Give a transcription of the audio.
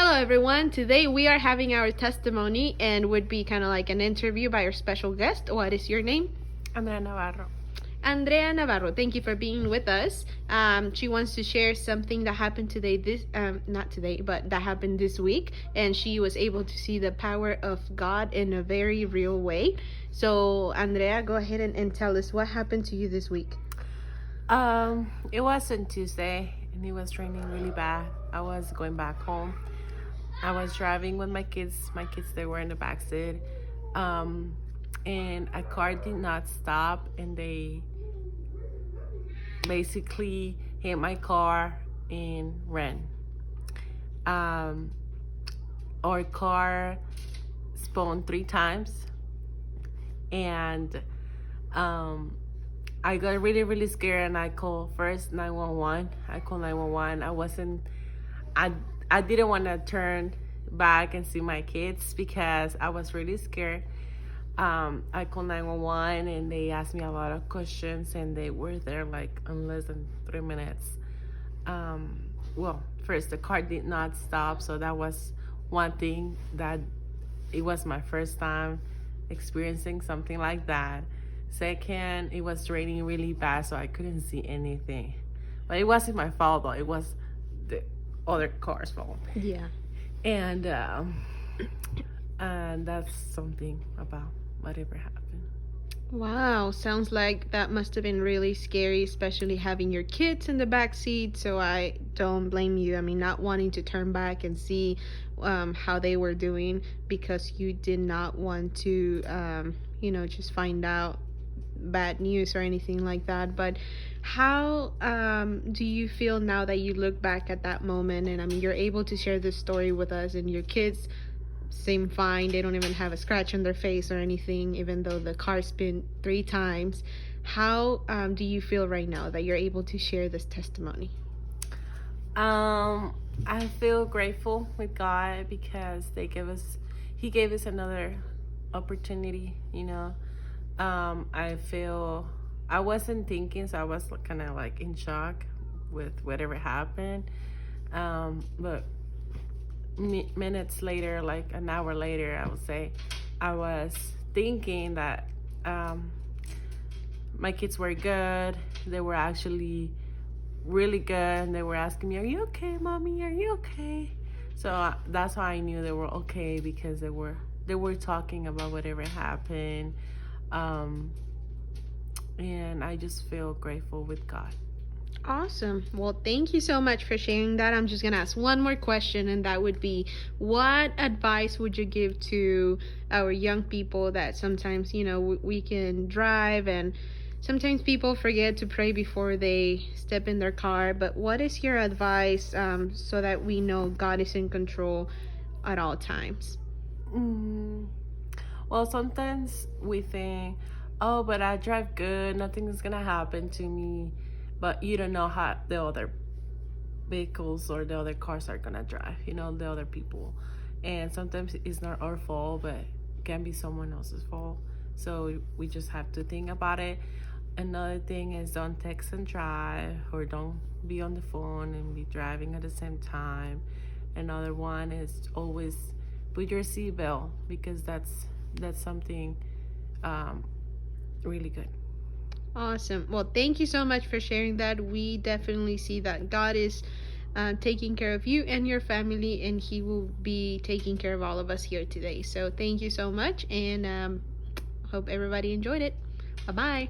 Hello, everyone. Today we are having our testimony and would be kind of like an interview by our special guest. What is your name? Andrea Navarro. Andrea Navarro. Thank you for being with us. She wants to share something that happened today. Not today, but that happened this week, and she was able to see the power of God in a very real way. So, Andrea, go ahead and tell us what happened to you this week. It was on Tuesday, and it was raining really bad. I was going back home. I was driving with my kids. My kids, they were in the back seat. And a car did not stop, and they basically hit my car and ran. Our car spun 3 times, and I got really, really scared, and I called first 911. I called 911. I didn't want to turn back and see my kids because I was really scared. I called 911, and they asked me a lot of questions, and they were there like in less than 3 minutes. Well, first, the car did not stop, so that was one thing that it was my first time experiencing something like that. Second, it was raining really bad, so I couldn't see anything. But it wasn't my fault, though. It was the other car's fault. Yeah. And that's something about whatever happened. Wow, sounds like that must have been really scary, especially having your kids in the back seat. So I don't blame you. I mean, not wanting to turn back and see how they were doing because you did not want to, just find out bad news or anything like that. But how do you feel now that you look back at that moment? And I mean, you're able to share this story with us, and your kids seem fine. They don't even have a scratch on their face or anything, even though the car spun 3 times. How do you feel right now that you're able to share this testimony? I feel grateful with God because He gave us another opportunity. I wasn't thinking, so I was kind of like in shock with whatever happened. But minutes later, like an hour later, I would say, I was thinking that my kids were good. They were actually really good, and they were asking me, "Are you okay, mommy? Are you okay?" So that's how I knew they were okay, because they were talking about whatever happened. And I just feel grateful with God. Awesome. Well, thank you so much for sharing that. I'm just going to ask one more question, and that would be, what advice would you give to our young people that sometimes, we can drive, and sometimes people forget to pray before they step in their car. But what is your advice so that we know God is in control at all times? Well, sometimes we think, oh, but I drive good, nothing is gonna happen to me. But you don't know how the other vehicles or the other cars are gonna drive, the other people. And sometimes it's not our fault, but it can be someone else's fault. So we just have to think about it. Another thing is, don't text and drive, or don't be on the phone and be driving at the same time. Another one is always put your seatbelt, because that's something really good. Awesome. Well, thank you so much for sharing that. We definitely see that God is taking care of you and your family, and He will be taking care of all of us here today. So thank you so much, and hope everybody enjoyed it. Bye-bye.